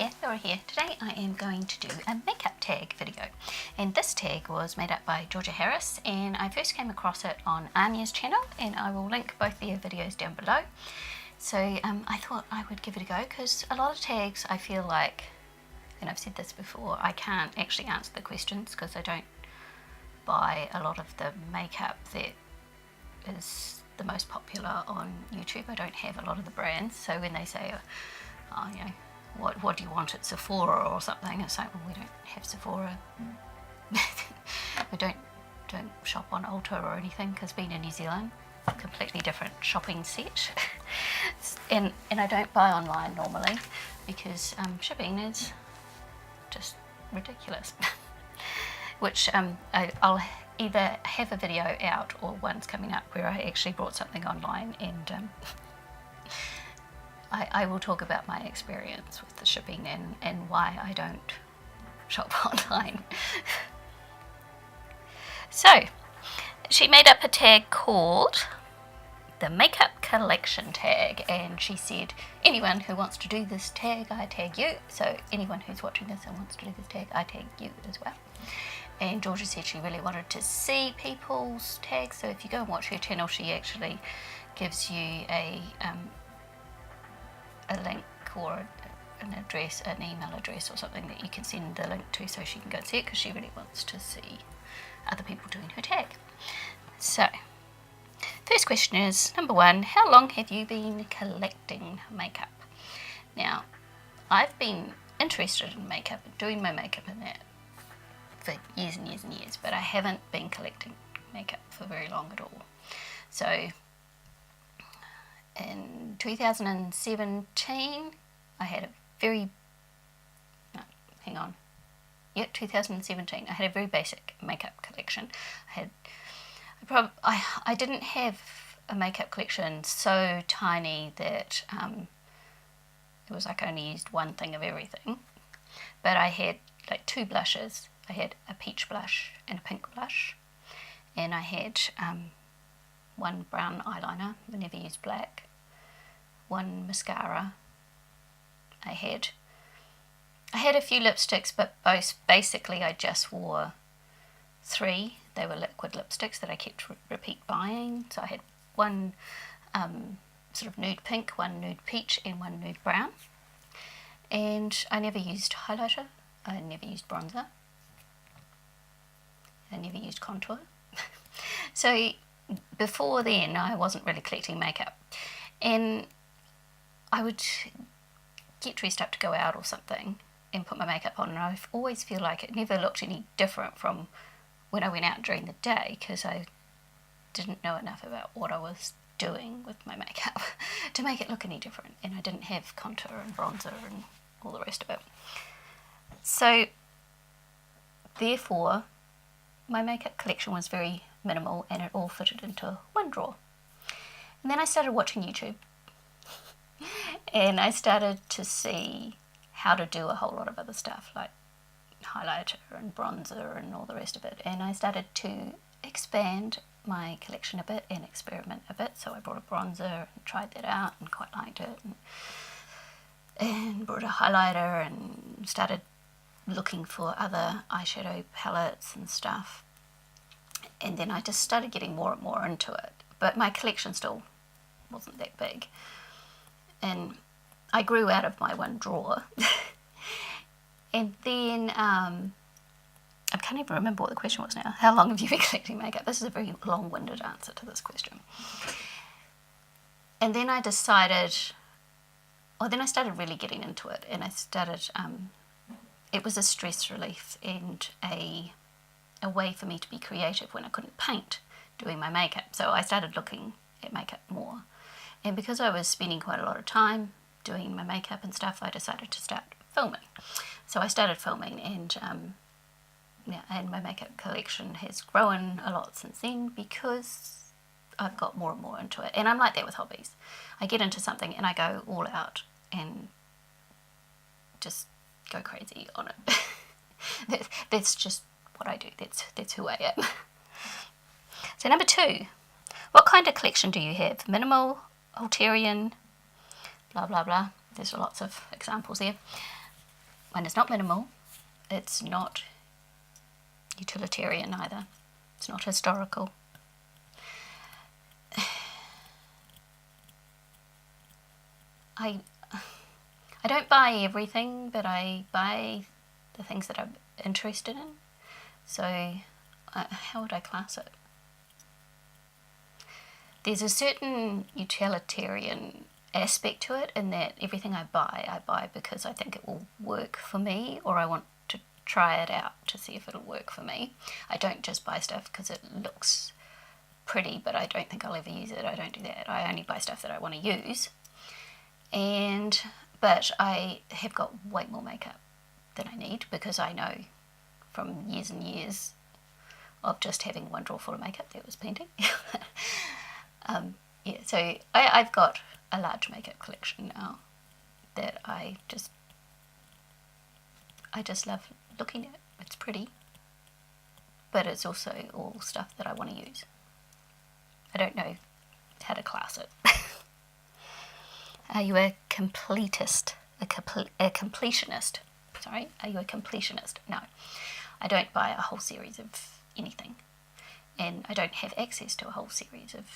Hiya, Laura here. Today I am going to do a makeup tag video, and this tag was made up by Georgia Harris, and I first came across it on Anya's channel, and I will link both their videos down below. So I thought I would give it a go, because a lot of tags I feel like, and I've said this before, I can't actually answer the questions because I don't buy a lot of the makeup that is the most popular on YouTube. I don't have a lot of the brands, so when they say, oh, you know, what do you want at Sephora or something, it's like, well, we don't have Sephora. We don't shop on Ulta or anything, because being in New Zealand, completely different shopping set. and I don't buy online normally because shipping is just ridiculous. Which I'll either have a video out or one's coming up where I actually bought something online, and I will talk about my experience with the shipping and why I don't shop online. So, she made up a tag called the Makeup Collection tag, and she said, anyone who wants to do this tag, I tag you. So anyone who's watching this and wants to do this tag, I tag you as well. And Georgia said she really wanted to see people's tags, so if you go and watch her channel, she actually gives you a link or an address, an email address or something that you can send the link to so she can go and see it, because she really wants to see other people doing her tag. So, first question is, number one, how long have you been collecting makeup? Now, I've been interested in makeup and doing my makeup and that for years and years and years, but I haven't been collecting makeup for very long at all. So, in 2017, I had a very, 2017, I had a very basic makeup collection. I didn't have a makeup collection so tiny that it was like I only used one thing of everything, but I had like two blushes. I had a peach blush and a pink blush, and I had one brown eyeliner, I never used black, one mascara. I had a few lipsticks, but basically I just wore three. They were liquid lipsticks that I kept repeat buying. So I had one sort of nude pink, one nude peach, and one nude brown. And I never used highlighter, I never used bronzer, I never used contour. So before then I wasn't really collecting makeup, and I would get dressed up to go out or something and put my makeup on, and I always feel like it never looked any different from when I went out during the day, because I didn't know enough about what I was doing with my makeup to make it look any different, and I didn't have contour and bronzer and all the rest of it. So therefore my makeup collection was very minimal, and it all fitted into one drawer. And then I started watching YouTube, and I started to see how to do a whole lot of other stuff like highlighter and bronzer and all the rest of it, and I started to expand my collection a bit and experiment a bit. So I brought a bronzer and tried that out and quite liked it, and brought a highlighter and started looking for other eyeshadow palettes and stuff, and then I just started getting more and more into it, but my collection still wasn't that big, and I grew out of my one drawer. And then I can't even remember what the question was now. How long have you been collecting makeup? This is a very long-winded answer to this question. And then I decided, then I started really getting into it, and I started, it was a stress relief and a way for me to be creative when I couldn't paint doing my makeup. So I started looking at makeup more. And because I was spending quite a lot of time doing my makeup and stuff, I decided to start filming. So I started filming, and and my makeup collection has grown a lot since then, because I've got more and more into it. And I'm like that with hobbies. I get into something and I go all out and just go crazy on it. That's just what I do. That's who I am. So number two, what kind of collection do you have? Minimal, utilitarian, blah blah blah. There's lots of examples there. Mine is not minimal. It's not utilitarian either. It's not historical. I don't buy everything, but I buy the things that I'm interested in. So how would I class it? There's a certain utilitarian aspect to it in that everything I buy because I think it will work for me, or I want to try it out to see if it'll work for me. I don't just buy stuff because it looks pretty, but I don't think I'll ever use it. I don't do that. I only buy stuff that I want to use. But I have got way more makeup than I need, because I know from years and years of just having one drawer full of makeup that was plenty. Yeah, so I've got a large makeup collection now that I just love looking at. It's pretty, but it's also all stuff that I want to use. I don't know how to class it. Are you a completist? A completionist? Sorry, are you a completionist? No, I don't buy a whole series of anything, and I don't have access to a whole series of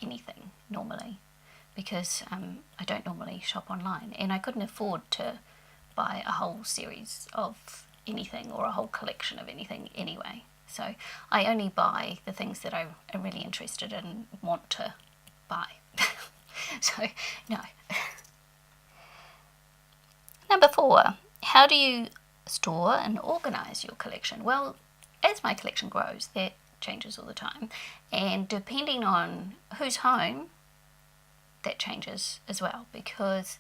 anything normally, because I don't normally shop online, and I couldn't afford to buy a whole series of anything or a whole collection of anything anyway. So I only buy the things that I am really interested in and want to buy. So, no. Number 4, how do you store and organise your collection? Well, as my collection grows, that changes all the time, and depending on who's home, that changes as well, because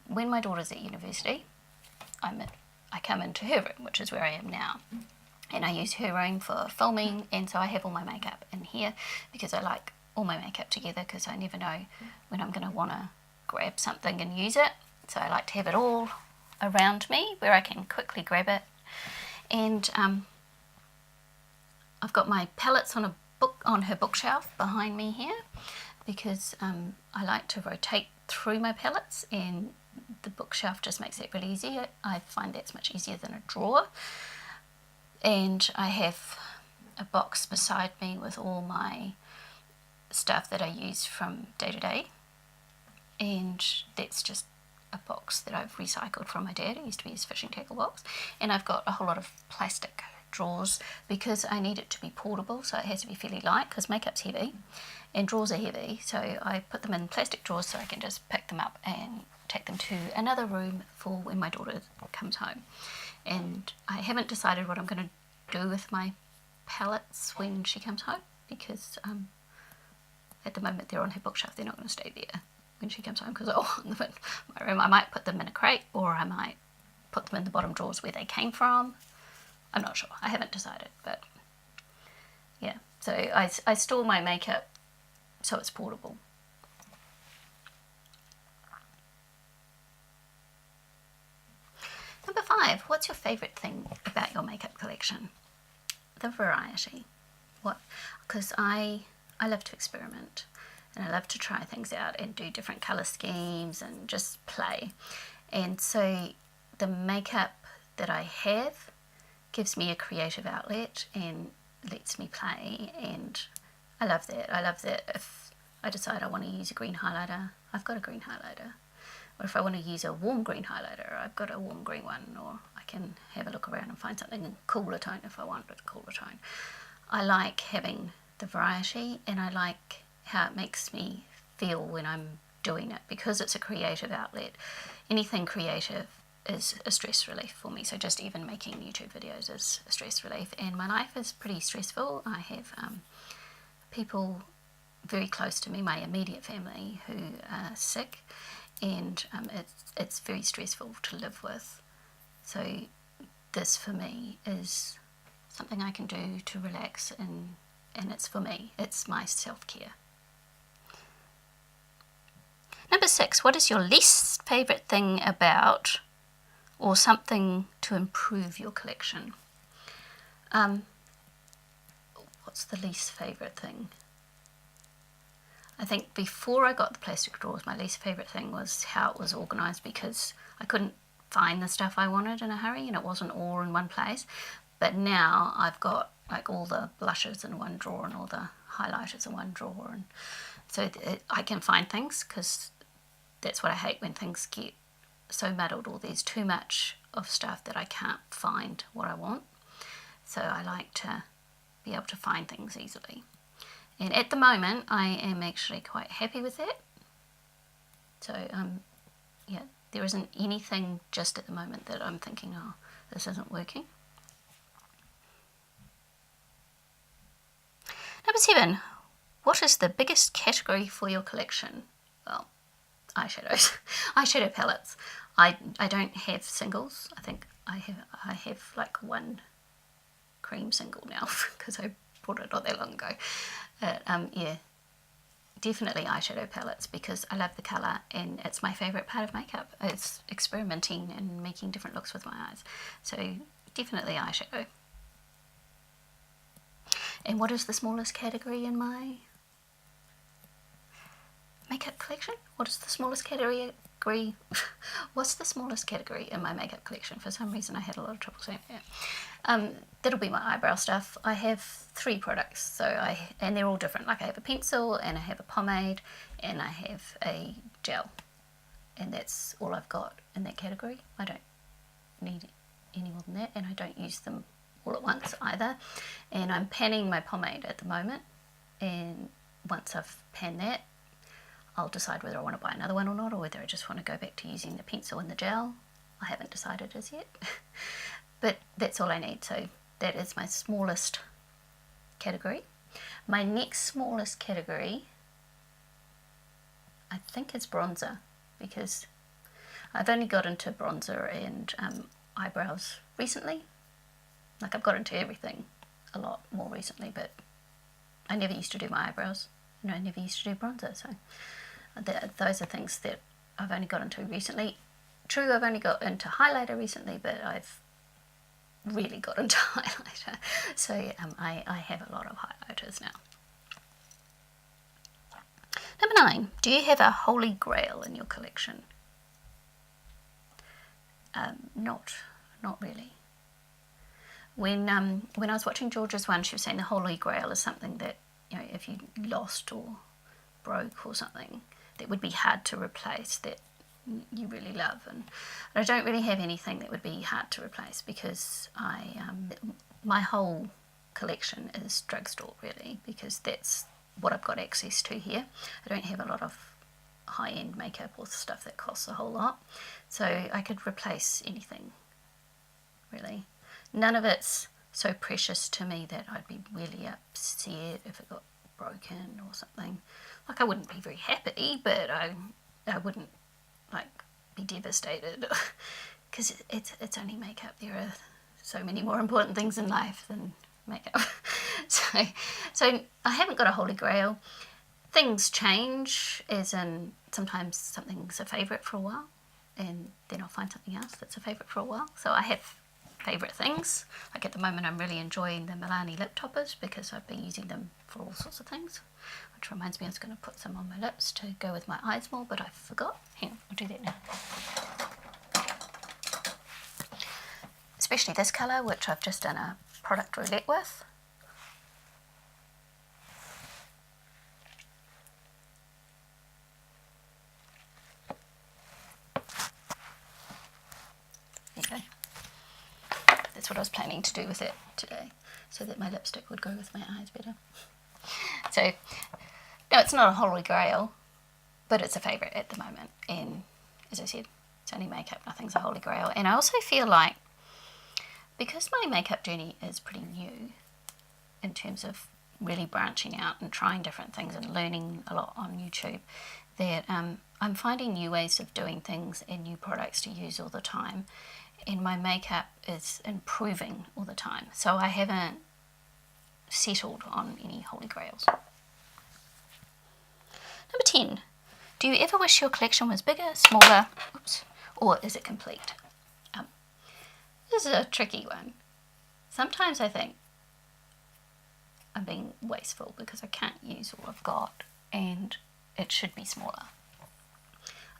when my daughter's at university, I come into her room, which is where I am now, and I use her room for filming, and so I have all my makeup in here because I like all my makeup together, because I never know when I'm going to want to grab something and use it. So I like to have it all around me where I can quickly grab it. And I've got my palettes on her bookshelf behind me here, because I like to rotate through my palettes, and the bookshelf just makes it really easy. I find that's much easier than a drawer. And I have a box beside me with all my stuff that I use from day to day, and that's just a box that I've recycled from my dad. It used to be his fishing tackle box, and I've got a whole lot of plastic drawers because I need it to be portable, so it has to be fairly light because makeup's heavy and drawers are heavy, so I put them in plastic drawers so I can just pick them up and take them to another room for when my daughter comes home. And I haven't decided what I'm going to do with my palettes when she comes home, because at the moment they're on her bookshelf. They're not going to stay there when she comes home because they're all in my room. I might put them in a crate, or I might put them in the bottom drawers where they came from. I'm not sure. I haven't decided, but yeah. So I store my makeup so it's portable. Number 5, what's your favourite thing about your makeup collection? The variety. What? Because I love to experiment, and I love to try things out and do different colour schemes and just play. And so the makeup that I have gives me a creative outlet and lets me play, and I love that. I love that if I decide I want to use a green highlighter, I've got a green highlighter. Or if I want to use a warm green highlighter, I've got a warm green one, or I can have a look around and find something in cooler tone if I want a cooler tone. I like having the variety, and I like how it makes me feel when I'm doing it, because it's a creative outlet. Anything creative is a stress relief for me, so just even making YouTube videos is a stress relief. And my life is pretty stressful. I have people very close to me, my immediate family, who are sick, and it's very stressful to live with. So this for me is something I can do to relax, and it's for me. It's my self-care. Number 6, what is your least favourite thing about, or something to improve your collection? What's the least favourite thing? I think before I got the plastic drawers, my least favourite thing was how it was organised, because I couldn't find the stuff I wanted in a hurry and it wasn't all in one place. But now I've got like all the blushes in one drawer and all the highlighters in one drawer, and so I can find things, because that's what I hate, when things get so muddled or there's too much of stuff that I can't find what I want. So I like to be able to find things easily. And at the moment I am actually quite happy with that. So yeah, there isn't anything just at the moment that I'm thinking, oh, this isn't working. Number 7, what is the biggest category for your collection? Well, eyeshadows. Eyeshadow palettes. I don't have singles. I think I have like one cream single now because I bought it not that long ago. But yeah, definitely eyeshadow palettes, because I love the colour and it's my favourite part of makeup. It's experimenting and making different looks with my eyes. So definitely eyeshadow. And what is the smallest category in my makeup collection? What is the smallest category? What's the smallest category in my makeup collection? For some reason I had a lot of trouble saying that. That'll be my eyebrow stuff. I have 3 products, and they're all different. Like I have a pencil, and I have a pomade, and I have a gel, and that's all I've got in that category. I don't need any more than that, and I don't use them all at once either. And I'm panning my pomade at the moment, and once I've panned that, I'll decide whether I want to buy another one or not, or whether I just want to go back to using the pencil and the gel. I haven't decided as yet. But that's all I need, so that is my smallest category. My next smallest category, I think, is bronzer, because I've only got into bronzer and eyebrows recently. Like, I've got into everything a lot more recently, but I never used to do my eyebrows, and I never used to do bronzer, so those are things that I've only got into recently. True, I've only got into highlighter recently, but I've really got into highlighter, so I have a lot of highlighters now. Number 9, do you have a holy grail in your collection? Not really. When I was watching George's one, she was saying the holy grail is something that, you know, if you lost or broke or something, that would be hard to replace, that you really love. And I don't really have anything that would be hard to replace, because my whole collection is drugstore, really, because that's what I've got access to here. I don't have a lot of high-end makeup or stuff that costs a whole lot, so I could replace anything, really. None of it's so precious to me that I'd be really upset if it got broken or something. Like, I wouldn't be very happy, but I wouldn't like be devastated, because it's only makeup. There are so many more important things in life than makeup. so I haven't got a holy grail. Things change, as in sometimes something's a favourite for a while, and then I'll find something else that's a favourite for a while. So I have favourite things. Like at the moment I'm really enjoying the Milani lip toppers, because I've been using them for all sorts of things. Which reminds me, I was going to put some on my lips to go with my eyes more, but I forgot. Hang on, I'll do that now. Especially this colour, which I've just done a product roulette with. There you go. That's what I was planning to do with it today, so that my lipstick would go with my eyes better. So, no, it's not a holy grail, but it's a favourite at the moment. And as I said, it's only makeup, nothing's a holy grail. And I also feel like, because my makeup journey is pretty new in terms of really branching out and trying different things and learning a lot on YouTube, that I'm finding new ways of doing things and new products to use all the time. And my makeup is improving all the time. So I haven't settled on any holy grails. Number 10, do you ever wish your collection was bigger, smaller, or is it complete? This is a tricky one. Sometimes I think I'm being wasteful because I can't use all I've got and it should be smaller.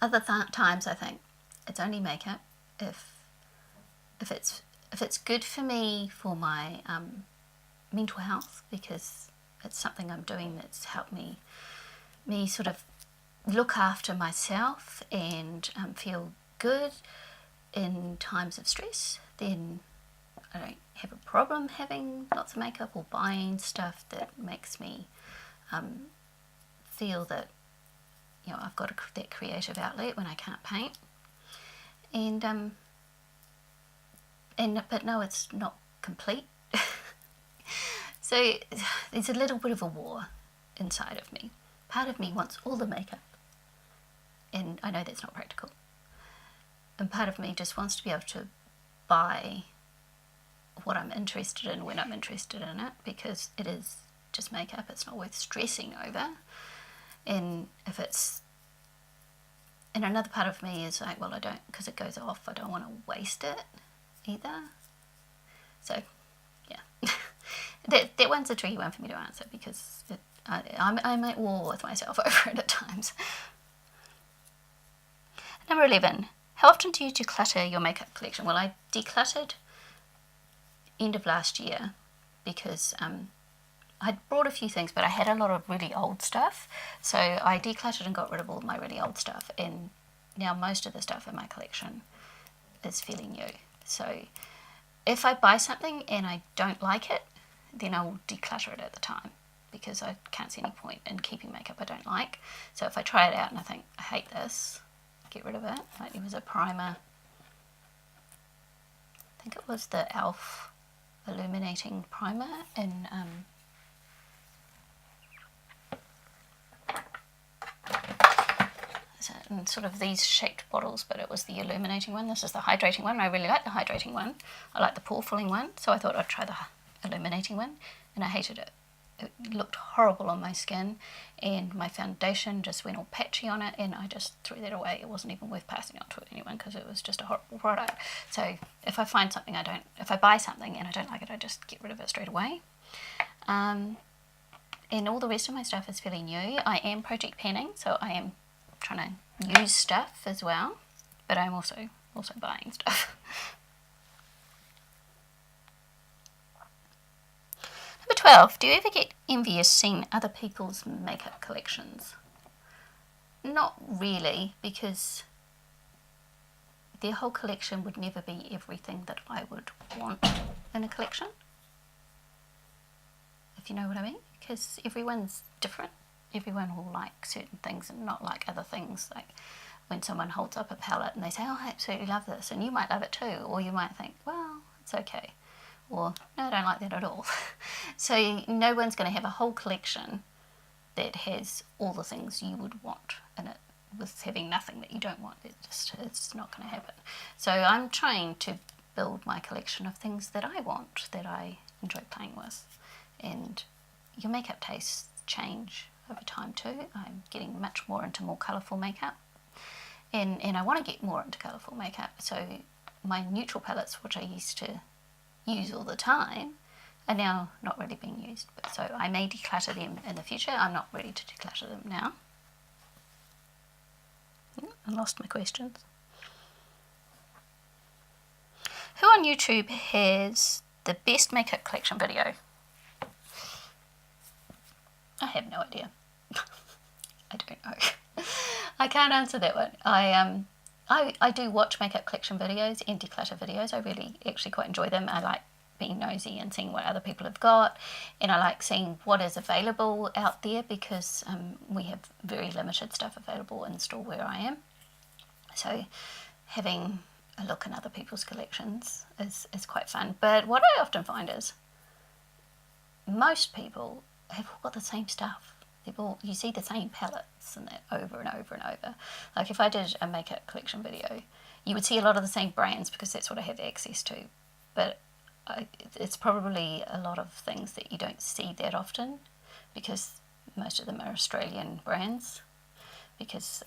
Other times I think it's only makeup if it's good for me for my mental health, because it's something I'm doing that's helped me sort of look after myself and feel good in times of stress, then I don't have a problem having lots of makeup or buying stuff that makes me feel that, you know, I've got that creative outlet when I can't paint. But no, it's not complete. So there's a little bit of a war inside of me. Part of me wants all the makeup, and I know that's not practical. And part of me just wants to be able to buy what I'm interested in when I'm interested in it, because it is just makeup. It's not worth stressing over. And another part of me is like, well, I don't, because it goes off, I don't want to waste it either. So yeah, that one's a tricky one for me to answer, because I'm at war with myself over it at times. Number 11, how often do you declutter your makeup collection? Well, I decluttered end of last year because I'd brought a few things, but I had a lot of really old stuff. So I decluttered and got rid of all my really old stuff, and now most of the stuff in my collection is fairly new. So if I buy something and I don't like it, then I will declutter it at the time, because I can't see any point in keeping makeup I don't like. So if I try it out and I think, I hate this, get rid of it. Like, there was a primer, I think it was the e.l.f. illuminating primer in in sort of these shaped bottles, but it was the illuminating one. This is the hydrating one. I really like the hydrating one. I like the pore filling one, so I thought I'd try the illuminating one, and I hated it. It looked horrible on my skin, and my foundation just went all patchy on it, and I just threw that away. It wasn't even worth passing on to anyone, because it was just a horrible product. So if I find something if I buy something and I don't like it, I just get rid of it straight away. And all the rest of my stuff is fairly new. I am project panning, so I am trying to use stuff as well, but I'm also buying stuff. Number 12, do you ever get envious seeing other people's makeup collections? Not really, because their whole collection would never be everything that I would want in a collection, if you know what I mean, because everyone's different. Everyone will like certain things and not like other things. Like when someone holds up a palette and they say, oh, I absolutely love this, and you might love it too, or you might think, well, it's okay, or no, I don't like that at all. So no one's going to have a whole collection that has all the things you would want in it, with having nothing that you don't want. It's not going to happen. So I'm trying to build my collection of things that I want, that I enjoy playing with. And your makeup tastes change over time too. I'm getting much more into more colourful makeup, and I want to get more into colourful makeup. So my neutral palettes, which I used to use all the time, are now not really being used. So I may declutter them in the future. I'm not ready to declutter them now. I lost my questions. Who on YouTube has the best makeup collection video? I have no idea. I don't know. I can't answer that one. I do watch makeup collection videos and declutter videos. I really actually quite enjoy them. I like being nosy and seeing what other people have got, and I like seeing what is available out there, because we have very limited stuff available in the store where I am. So having a look in other people's collections is quite fun. But what I often find is most people have all got the same stuff. You see the same palettes and that over and over and over. Like if I did a makeup collection video, you would see a lot of the same brands, because that's what I have access to. But it's probably a lot of things that you don't see that often, because most of them are Australian brands, because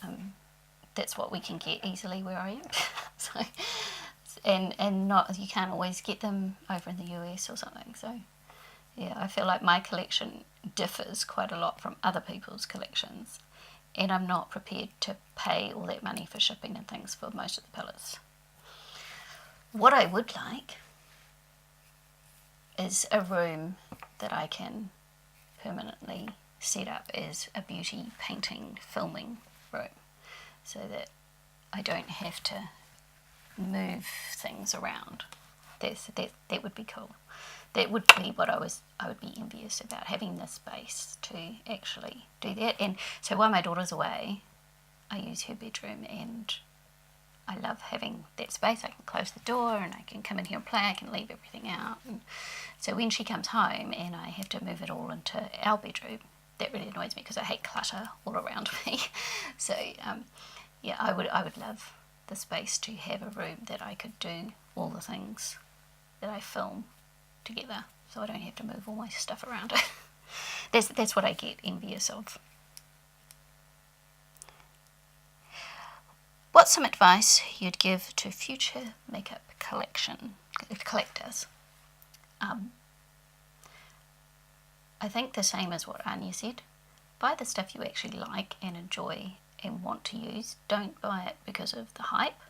that's what we can get easily where I am. So, and not, you can't always get them over in the US or something. So yeah, I feel like my collection differs quite a lot from other people's collections, and I'm not prepared to pay all that money for shipping and things for most of the palettes. What I would like is a room that I can permanently set up as a beauty painting filming room, so that I don't have to move things around. That would be cool. That would be what I would be envious about, having the space to actually do that. And so while my daughter's away, I use her bedroom, and I love having that space. I can close the door and I can come in here and play. I can leave everything out. And so when she comes home and I have to move it all into our bedroom, that really annoys me because I hate clutter all around me. So yeah, I would love the space to have a room that I could do all the things that I film together, so I don't have to move all my stuff around. That's what I get envious of. What's some advice you'd give to future makeup collectors? I think the same as what Anya said. Buy the stuff you actually like and enjoy and want to use. Don't buy it because of the hype,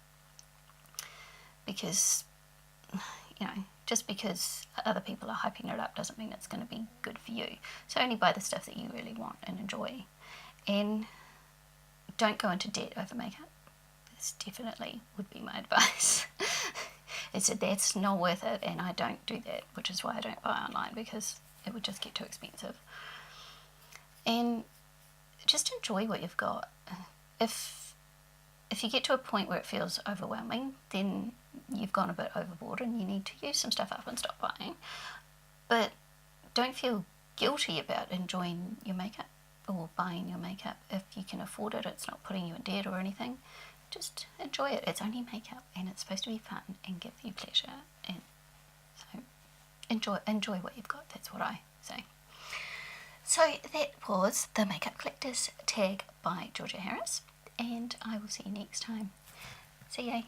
because, you know, just because other people are hyping it up doesn't mean it's going to be good for you. So only buy the stuff that you really want and enjoy. And don't go into debt over makeup. This definitely would be my advice. That's not worth it, and I don't do that, which is why I don't buy online, because it would just get too expensive. And just enjoy what you've got. If you get to a point where it feels overwhelming, then you've gone a bit overboard and you need to use some stuff up and stop buying. But don't feel guilty about enjoying your makeup or buying your makeup. If you can afford it, it's not putting you in debt or anything. Just enjoy it. It's only makeup, and it's supposed to be fun and give you pleasure. And so enjoy what you've got. That's what I say. So that was the Makeup Collector's Tag by Georgia Harris, and I will see you next time. See ya.